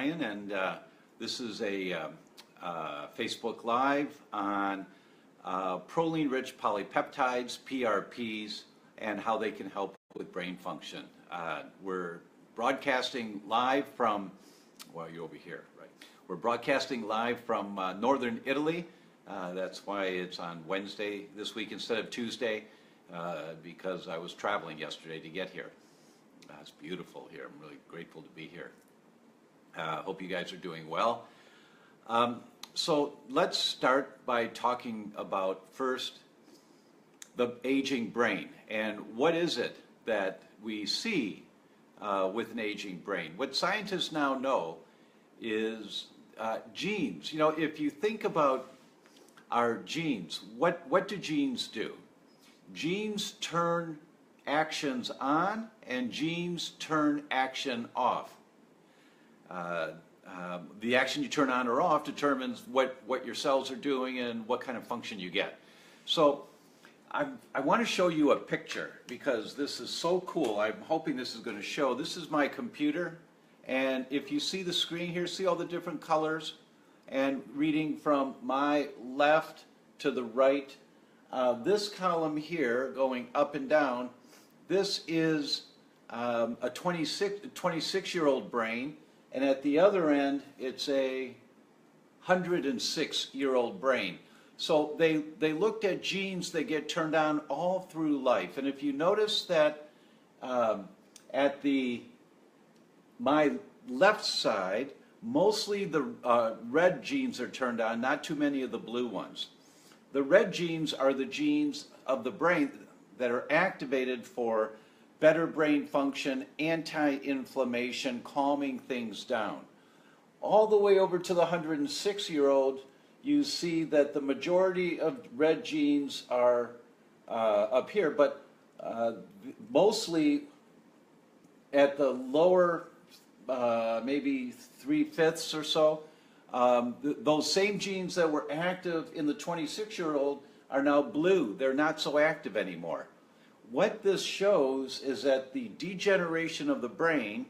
Brian, and this is a Facebook Live on proline-rich polypeptides, PRPs, and how they can help with brain function. We're broadcasting live from, well, you're over here, right? We're broadcasting live from northern Italy. That's why it's on Wednesday this week instead of Tuesday, because I was traveling yesterday to get here. It's beautiful here. I'm really grateful to be here. Hope you guys are doing well. So let's start by talking about first the aging brain. And what is it that we see with an aging brain? What scientists now know is genes. You know, if you think about our genes, what do genes do? Genes turn actions on and genes turn action off. The action you turn on or off determines what your cells are doing and what kind of function you get. So I want to show you a picture because this is so cool. I'm hoping this is going to show. This is my computer, and if you see the screen here, see all the different colors, and reading from my left to the right, this column here going up and down, this is a 26-year-old brain, and at the other end, it's a 106-year-old brain. So they looked at genes that get turned on all through life. And if you notice that at my left side, mostly the red genes are turned on, not too many of the blue ones. The red genes are the genes of the brain that are activated for better brain function, anti-inflammation, calming things down. All the way over to the 106-year-old, you see that the majority of red genes are up here, but mostly at the lower, maybe 3/5 or so, those same genes that were active in the 26-year-old are now blue. They're not so active anymore. What this shows is that the degeneration of the brain,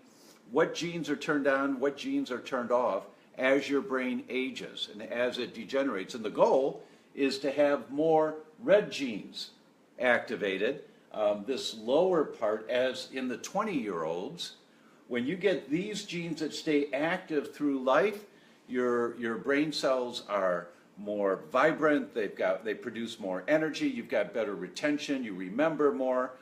what genes are turned on, what genes are turned off as your brain ages and as it degenerates. And the goal is to have more red genes activated. This lower part, as in the 20-year-olds, when you get these genes that stay active through life, your brain cells are more vibrant, they produce more energy, you've got better retention, you remember more.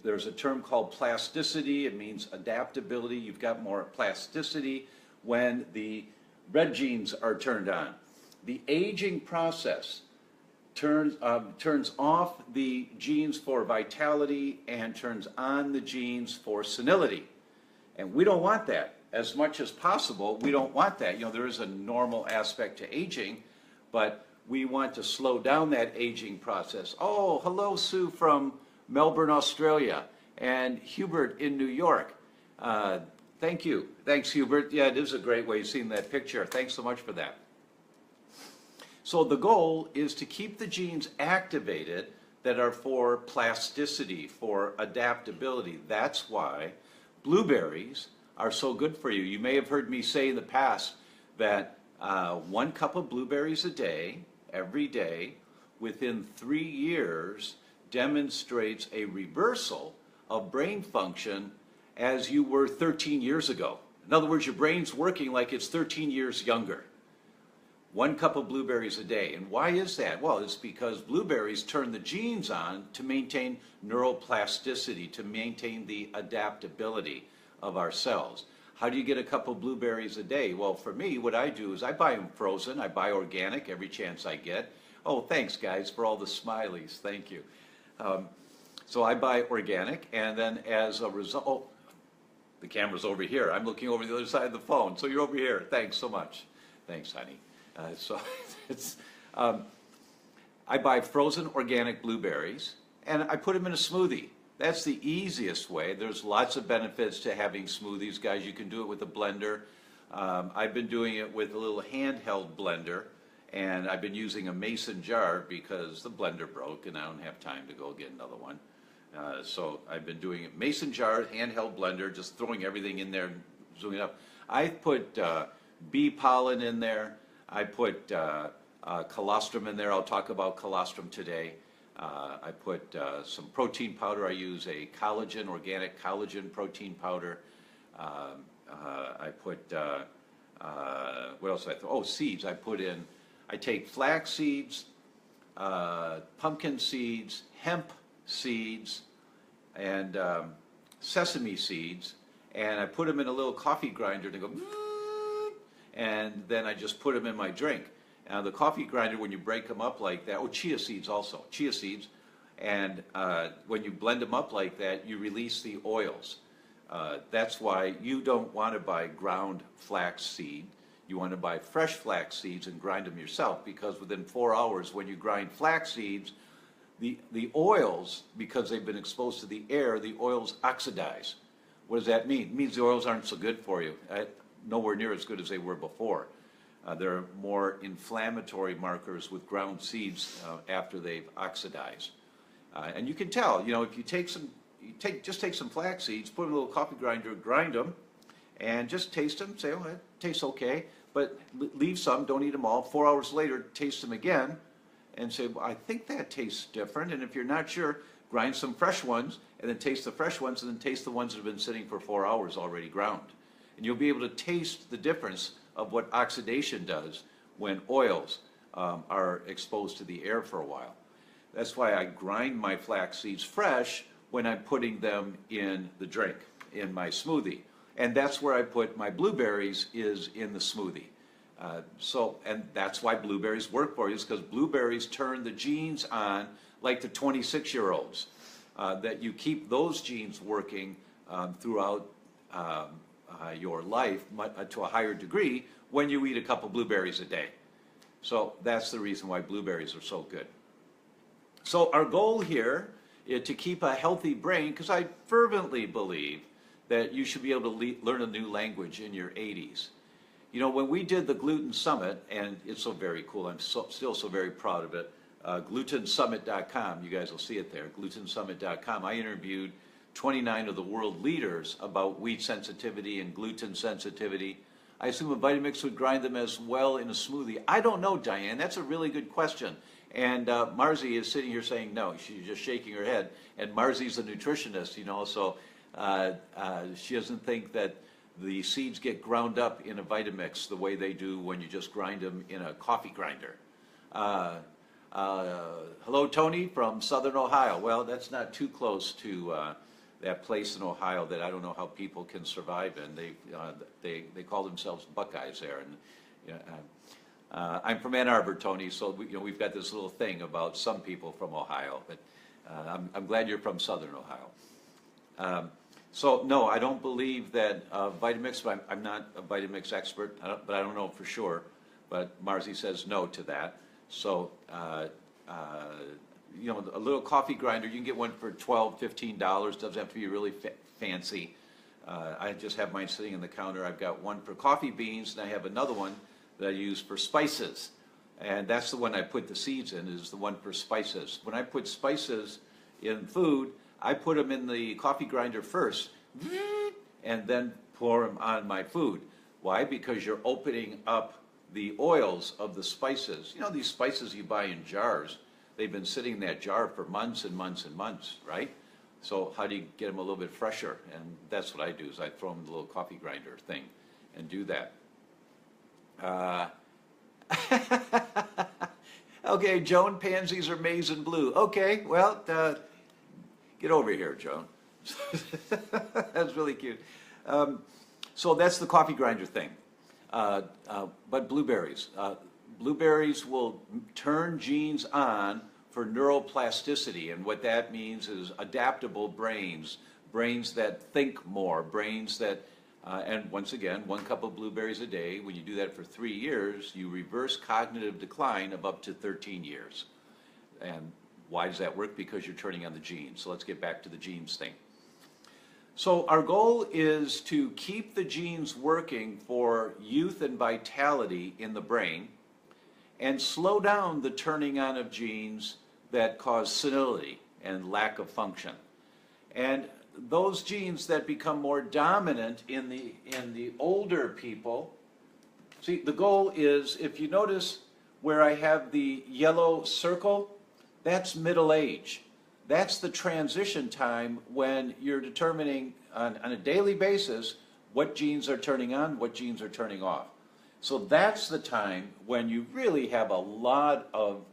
There's a term called plasticity. It means adaptability. You've got more plasticity when the red genes are turned on. The aging process turns off the genes for vitality and turns on the genes for senility. And we don't want that. As much as possible, we don't want that. You know, there is a normal aspect to aging, but we want to slow down that aging process. Oh, hello, Sue from Melbourne, Australia, and Hubert in New York. Thank you. Thanks, Hubert. Yeah, it is a great way of seeing that picture. Thanks so much for that. So the goal is to keep the genes activated that are for plasticity, for adaptability. That's why blueberries are so good for you. You may have heard me say in the past that 1 cup of blueberries a day, every day, within 3 years, demonstrates a reversal of brain function as you were 13 years ago. In other words, your brain's working like it's 13 years younger. 1 cup of blueberries a day. And why is that? Well, it's because blueberries turn the genes on to maintain neuroplasticity, to maintain the adaptability of our cells. How do you get a cup of blueberries a day? Well, for me, what I do is I buy them frozen. I buy organic every chance I get. Oh, thanks, guys, for all the smileys. Thank you. So I buy organic, and then as a result, oh, the camera's over here. I'm looking over the other side of the phone, so you're over here. Thanks so much. Thanks, honey. I buy frozen organic blueberries, and I put them in a smoothie. That's the easiest way. There's lots of benefits to having smoothies, guys. You can do it with a blender. I've been doing it with a little handheld blender, and I've been using a mason jar because the blender broke and I don't have time to go get another one. So I've been doing it mason jar, handheld blender, just throwing everything in there, zooming it up. I put bee pollen in there. I put colostrum in there. I'll talk about colostrum today. I put some protein powder. I use a collagen, organic collagen protein powder. I put, what else did I throw? Oh, seeds. I take flax seeds, pumpkin seeds, hemp seeds, and sesame seeds, and I put them in a little coffee grinder to go, and then I just put them in my drink. Now the coffee grinder, when you break them up like that, oh, chia seeds also, chia seeds, and when you blend them up like that, you release the oils. That's why you don't want to buy ground flax seed. You want to buy fresh flax seeds and grind them yourself, because within 4 hours, when you grind flax seeds, the oils, because they've been exposed to the air, the oils oxidize. What does that mean? It means the oils aren't so good for you, nowhere near as good as they were before. There are more inflammatory markers with ground seeds after they've oxidized. And you can tell, you know, if you take some, just take some flax seeds, put them in a little coffee grinder, grind them, and just taste them, say, oh, it tastes okay, but leave some, don't eat them all. 4 hours later, taste them again, and say, well, I think that tastes different. And if you're not sure, grind some fresh ones, and then taste the fresh ones, and then taste the ones that have been sitting for 4 hours already ground. And you'll be able to taste the difference of what oxidation does when oils are exposed to the air for a while. That's why I grind my flax seeds fresh when I'm putting them in the drink, in my smoothie. And that's where I put my blueberries, is in the smoothie. And that's why blueberries work for you, is because blueberries turn the genes on like the 26-year-olds, that you keep those genes working throughout your life to a higher degree when you eat a couple blueberries a day. So that's the reason why blueberries are so good. So our goal here is to keep a healthy brain, because I fervently believe that you should be able to learn a new language in your 80s. You know, when we did the Gluten Summit, and it's so very cool, I'm still so very proud of it, GlutenSummit.com, you guys will see it there, GlutenSummit.com, I interviewed 29 of the world leaders about wheat sensitivity and gluten sensitivity. I assume a Vitamix would grind them as well in a smoothie. I don't know, Diane, that's a really good question. And Marzi is sitting here saying no, she's just shaking her head. And Marzi's a nutritionist, you know, so she doesn't think that the seeds get ground up in a Vitamix the way they do when you just grind them in a coffee grinder. Hello, Tony from Southern Ohio. Well, that's not too close to that place in Ohio that I don't know how people can survive in. They call themselves Buckeyes there. And you know, I'm from Ann Arbor, Tony, so we've got this little thing about some people from Ohio. But I'm glad you're from Southern Ohio. So no, I don't believe that Vitamix, but I'm not a Vitamix expert, but I don't know for sure. But Marzi says no to that. So, you know, a little coffee grinder, you can get one for $12, $15. Doesn't have to be really fancy. I just have mine sitting on the counter. I've got one for coffee beans, and I have another one that I use for spices. And that's the one I put the seeds in, is the one for spices. When I put spices in food, I put them in the coffee grinder first, and then pour them on my food. Why? Because you're opening up the oils of the spices. You know, these spices you buy in jars, they've been sitting in that jar for months and months and months, right? So how do you get them a little bit fresher? And that's what I do, is I throw them in the little coffee grinder thing and do that. Okay, Joan, pansies are maize and blue. Okay, well, get over here, Joan. That's really cute. So that's the coffee grinder thing. But blueberries. Blueberries will turn genes on for neuroplasticity, and what that means is adaptable brains, brains that think more, brains that, and once again, 1 cup of blueberries a day, when you do that for 3 years, you reverse cognitive decline of up to 13 years. And why does that work? Because you're turning on the genes. So let's get back to the genes thing. So our goal is to keep the genes working for youth and vitality in the brain, and slow down the turning on of genes that cause senility and lack of function. And those genes that become more dominant in the older people, see, the goal is, if you notice where I have the yellow circle, that's middle age. That's the transition time when you're determining on a daily basis what genes are turning on, what genes are turning off. So that's the time when you really have a lot of,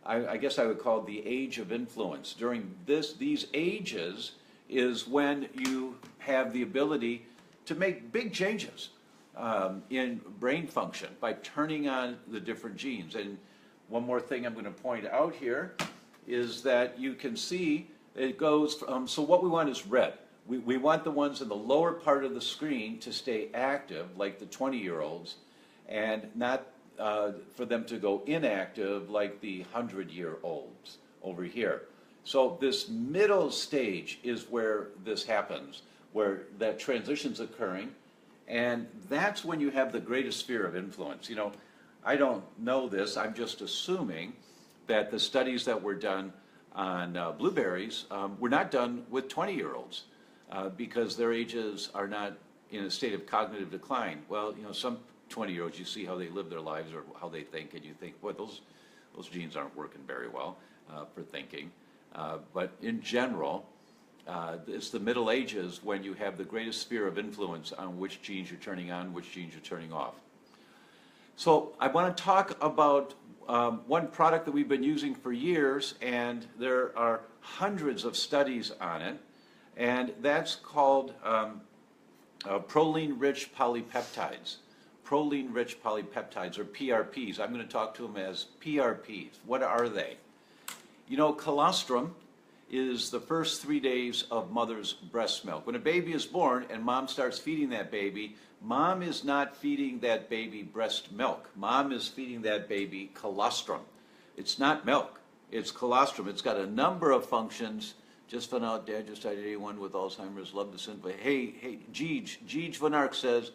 I guess I would call it the age of influence. During these ages is when you have the ability to make big changes in brain function by turning on the different genes. And one more thing I'm going to point out here is that you can see it goes from, so what we want is red. We want the ones in the lower part of the screen to stay active, like the 20-year-olds, and not for them to go inactive like the 100-year-olds over here. So this middle stage is where this happens, where that transition's occurring, and that's when you have the greatest sphere of influence. You know, I don't know this, I'm just assuming that the studies that were done on blueberries were not done with 20-year-olds because their ages are not in a state of cognitive decline. Well, you know, some 20-year-olds, you see how they live their lives or how they think, and you think, boy, those genes aren't working very well for thinking. But in general, it's the Middle Ages when you have the greatest sphere of influence on which genes you're turning on, which genes you're turning off. So I want to talk about one product that we've been using for years, and there are hundreds of studies on it, and that's called proline-rich polypeptides. Proline-rich polypeptides, or PRPs. I'm going to talk to them as PRPs. What are they? You know, colostrum is the first 3 days of mother's breast milk. When a baby is born and mom starts feeding that baby, mom is not feeding that baby breast milk. Mom is feeding that baby colostrum. It's not milk, it's colostrum. It's got a number of functions. Just found out Dad just died at 81 with Alzheimer's. Love this info. Hey, Jeej Van Ark says,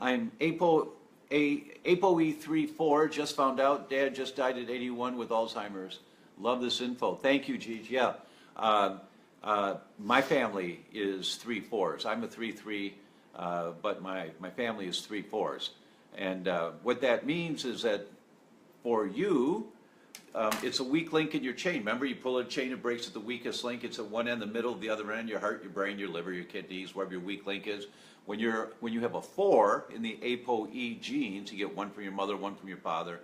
I'm ApoE34, just found out Dad just died at 81 with Alzheimer's. Love this info. Thank you, Jeej. Yeah. My family is 3/4s. I'm a 3/3, but my family is 3/4s. And what that means is that for you, it's a weak link in your chain. Remember, you pull a chain, it breaks at the weakest link. It's at one end, the middle, the other end, your heart, your brain, your liver, your kidneys, wherever your weak link is. When you have a 4 in the ApoE genes, you get one from your mother, one from your father.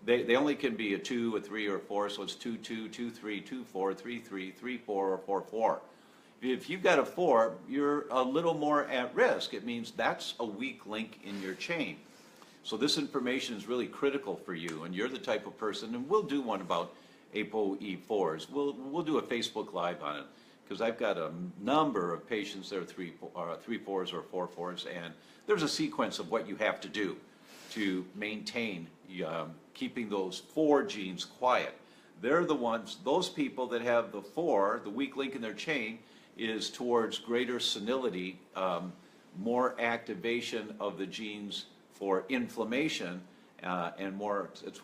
They only can be a 2, a 3, or a 4, so it's 2, 2, 2, 3, 2, 4, 3, 3, 3, 4, or 4, 4. If you've got a 4, you're a little more at risk. It means that's a weak link in your chain. So this information is really critical for you, and you're the type of person, and we'll do one about ApoE4s. We'll do a Facebook Live on it, because I've got a number of patients that are 3/4s or 4/4s, and there's a sequence of what you have to do to maintain keeping those 4 genes quiet. They're the ones, those people that have the 4, the weak link in their chain, is towards greater senility, more activation of the genes for inflammation, and more, it's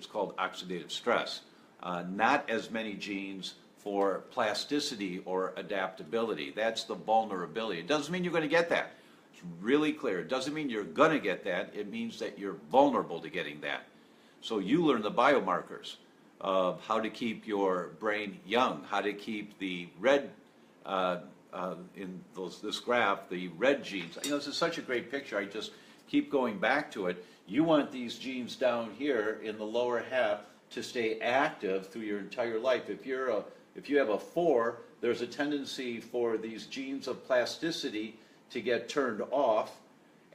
called oxidative stress. Not as many genes for plasticity or adaptability. That's the vulnerability. It doesn't mean you're going to get that. It's really clear. It doesn't mean you're going to get that. It means that you're vulnerable to getting that. So you learn the biomarkers of how to keep your brain young, how to keep the red, in this graph, the red genes. You know, this is such a great picture. I just keep going back to it. You want these genes down here in the lower half to stay active through your entire life. If you have a 4, there's a tendency for these genes of plasticity to get turned off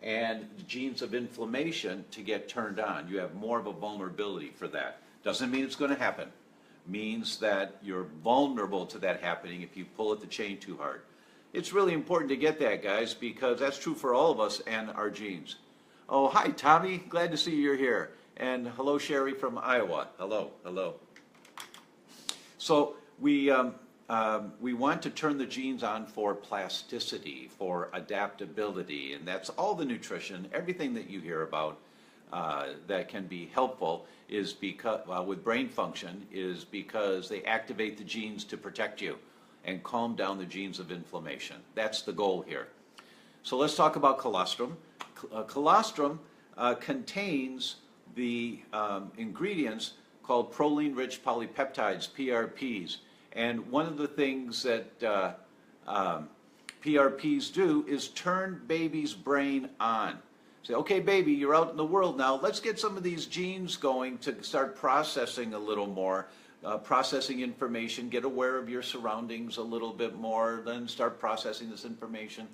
and genes of inflammation to get turned on. You have more of a vulnerability for that. Doesn't mean it's going to happen. Means that you're vulnerable to that happening if you pull at the chain too hard. It's really important to get that, guys, because that's true for all of us and our genes. Oh, hi, Tommy. Glad to see you're here. And hello, Sherry from Iowa. Hello, hello. So we want to turn the genes on for plasticity, for adaptability, and that's all the nutrition, everything that you hear about that can be helpful is because, with brain function, is because they activate the genes to protect you. and calm down the genes of inflammation. That's the goal here. So let's talk about colostrum. Colostrum contains the ingredients called proline-rich polypeptides, PRPs. And one of the things that PRPs do is turn baby's brain on. Say, okay, baby, you're out in the world now. Let's get some of these genes going to start processing a little more, processing information, get aware of your surroundings a little bit more, then start processing this information.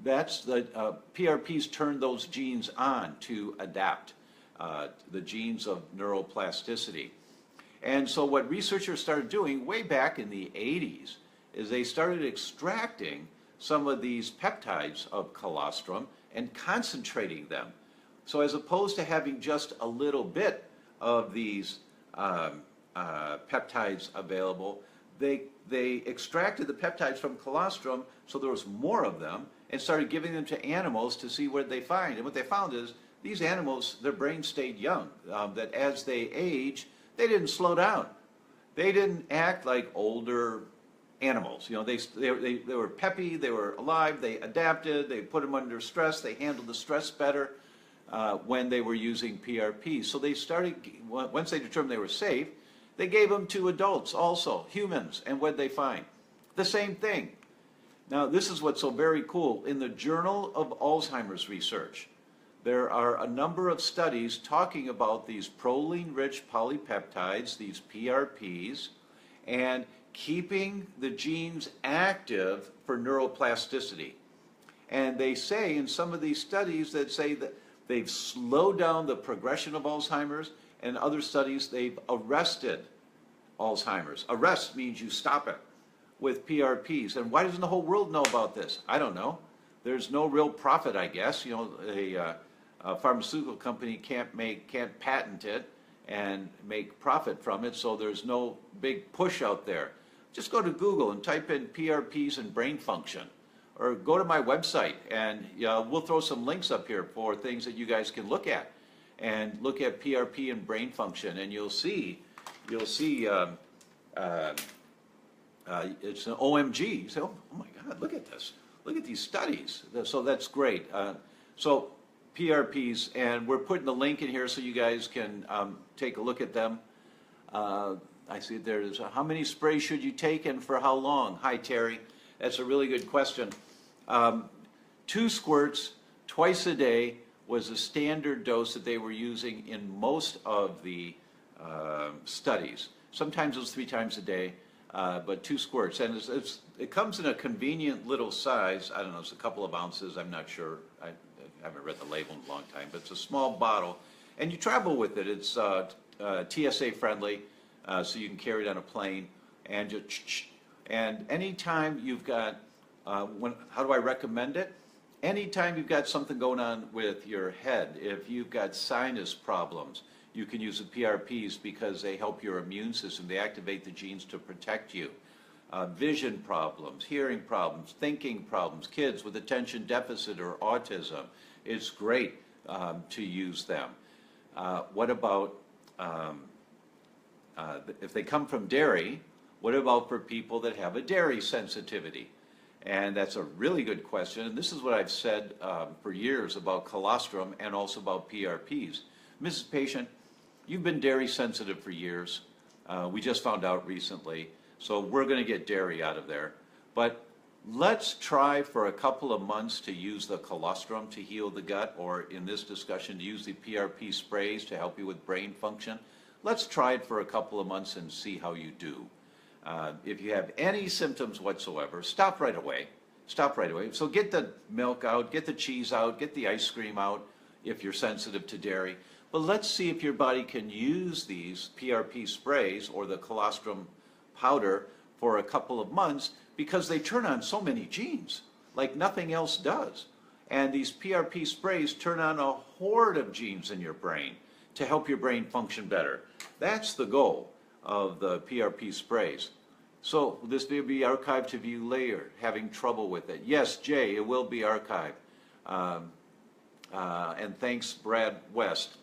That's the PRPs turn those genes on to adapt, the genes of neuroplasticity. And so what researchers started doing way back in the 80s is they started extracting some of these peptides of colostrum and concentrating them. So as opposed to having just a little bit of these peptides available, they extracted the peptides from colostrum so there was more of them and started giving them to animals to see what they find. And what they found is these animals, their brains stayed young, that as they age, they didn't slow down. They didn't act like older animals. You know, they were peppy, they were alive, they adapted, they put them under stress, they handled the stress better when they were using PRPs. So they started, once they determined they were safe, they gave them to adults also, humans, and what did they find? The same thing. Now this is what's so very cool. In the Journal of Alzheimer's Research, there are a number of studies talking about these proline-rich polypeptides, these PRPs, and keeping the genes active for neuroplasticity. And they say in some of these studies that say that they've slowed down the progression of Alzheimer's, and other studies they've arrested Alzheimer's. Arrest means you stop it with PRPs. And why doesn't the whole world know about this? I don't know. There's no real profit, I guess. You know, a pharmaceutical company can't patent it and make profit from it, so there's no big push out there. Just go to Google and type in PRPs and brain function, or go to my website, and we'll throw some links up here for things that you guys can look at, and look at PRP and brain function, and you'll see it's an OMG. You say, oh my God, look at this. Look at these studies. So that's great. So PRPs, and we're putting the link in here so you guys can take a look at them. I see there's how many sprays should you take and for how long? Hi, Terry. That's a really good question. 2 squirts twice a day was a standard dose that they were using in most of the studies. Sometimes it was 3 times a day, but 2 squirts. And it comes in a convenient little size. I don't know, it's a couple of ounces. I'm not sure. I haven't read the label in a long time, but it's a small bottle. And you travel with it. It's TSA friendly, so you can carry it on a plane. And anytime you've got, how do I recommend it? Anytime you've got something going on with your head, if you've got sinus problems, you can use the PRPs because they help your immune system. They activate the genes to protect you. Vision problems, hearing problems, thinking problems, kids with attention deficit or autism, it's great to use them. What about, if they come from dairy, what about for people that have a dairy sensitivity? And that's a really good question. And this is what I've said for years about colostrum and also about PRPs. Mrs. Patient, you've been dairy sensitive for years. We just found out recently. So we're going to get dairy out of there. But let's try for a couple of months to use the colostrum to heal the gut, or in this discussion to use the PRP sprays to help you with brain function. Let's try it for a couple of months and see how you do. If you have any symptoms whatsoever, stop right away. Stop right away. So get the milk out, get the cheese out, get the ice cream out if you're sensitive to dairy. But let's see if your body can use these PRP sprays or the colostrum powder for a couple of months, because they turn on so many genes like nothing else does. And these PRP sprays turn on a horde of genes in your brain to help your brain function better. That's the goal of the PRP sprays. So this will be archived to view later, having trouble with it. Yes, Jay, it will be archived. And thanks, Brad West,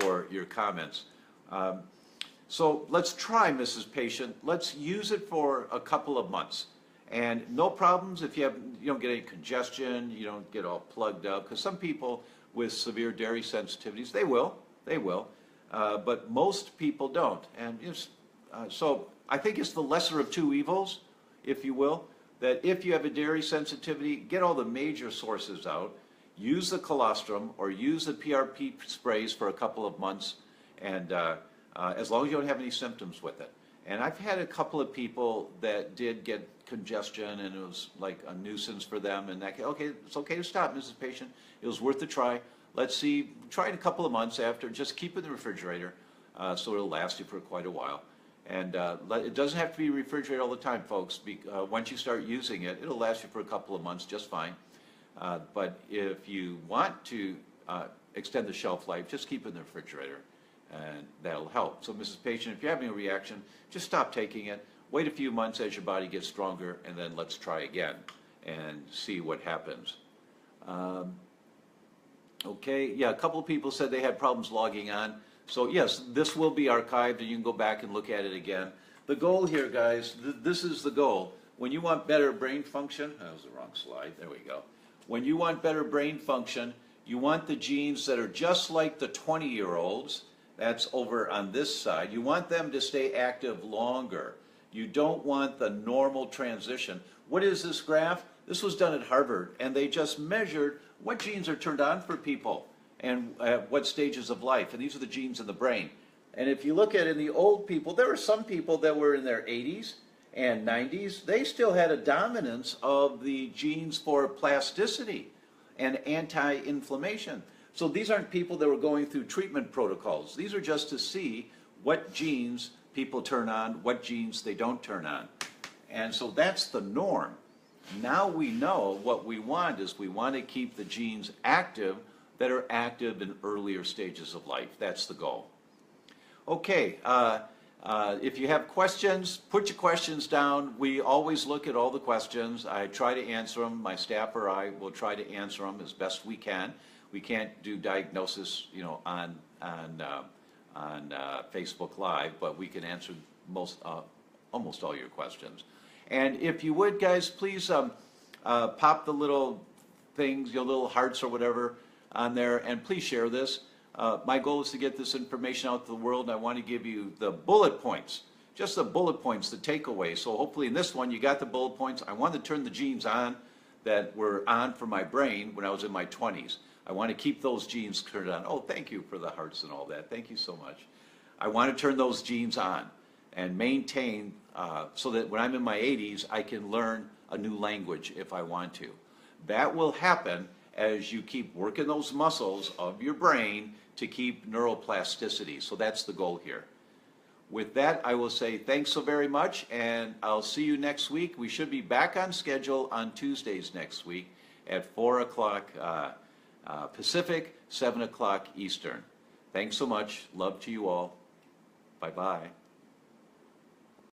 for your comments. So let's try, Mrs. Patient. Let's use it for a couple of months. And no problems if you don't get any congestion, you don't get all plugged up, because some people with severe dairy sensitivities, they will, but most people don't. And so I think it's the lesser of two evils, if you will, that if you have a dairy sensitivity, get all the major sources out, use the colostrum or use the PRP sprays for a couple of months, and as long as you don't have any symptoms with it. And I've had a couple of people that did get congestion, and it was like a nuisance for them, and that, okay, it's okay to stop, Mrs. Patient. It was worth a try. Let's see, try it a couple of months after, just keep it in the refrigerator, so it'll last you for quite a while. And it doesn't have to be refrigerated all the time, folks. Once you start using it, it'll last you for a couple of months just fine. But if you want to extend the shelf life, just keep it in the refrigerator, and that'll help. So, Mrs. Patient, if you're having a reaction, just stop taking it. Wait a few months as your body gets stronger, and then let's try again and see what happens. Okay, yeah, a couple of people said they had problems logging on. So yes, this will be archived, and you can go back and look at it again. The goal here, guys, this is the goal. When you want better brain function, that was the wrong slide, there we go. When you want better brain function, you want the genes that are just like the 20-year-olds, that's over on this side. You want them to stay active longer. You don't want the normal transition. What is this graph? This was done at Harvard, and they just measured what genes are turned on for people and at what stages of life. And these are the genes in the brain. And if you look at in the old people, there were some people that were in their 80s and 90s. They still had a dominance of the genes for plasticity and anti-inflammation. So these aren't people that were going through treatment protocols. These are just to see what genes people turn on, what genes they don't turn on. And so that's the norm. Now we know what we want is we want to keep the genes active that are active in earlier stages of life. That's the goal. Okay, if you have questions, put your questions down. We always look at all the questions. I try to answer them. My staff or I will try to answer them as best we can. We can't do diagnosis, on Facebook Live, but we can answer almost all your questions. And if you would, guys, please pop the little things, your little hearts or whatever on there, and please share this. My goal is to get this information out to the world, and I want to give you the bullet points, just the bullet points, the takeaways. So hopefully in this one you got the bullet points. I want to turn the genes on that were on for my brain when I was in my 20s. I want to keep those genes turned on. Oh, thank you for the hearts and all that. Thank you so much. I want to turn those genes on and maintain so that when I'm in my 80s, I can learn a new language if I want to. That will happen as you keep working those muscles of your brain to keep neuroplasticity. So that's the goal here. With that, I will say thanks so very much, and I'll see you next week. We should be back on schedule on Tuesdays next week at 4 o'clock Pacific, 7 o'clock Eastern. Thanks so much. Love to you all. Bye-bye.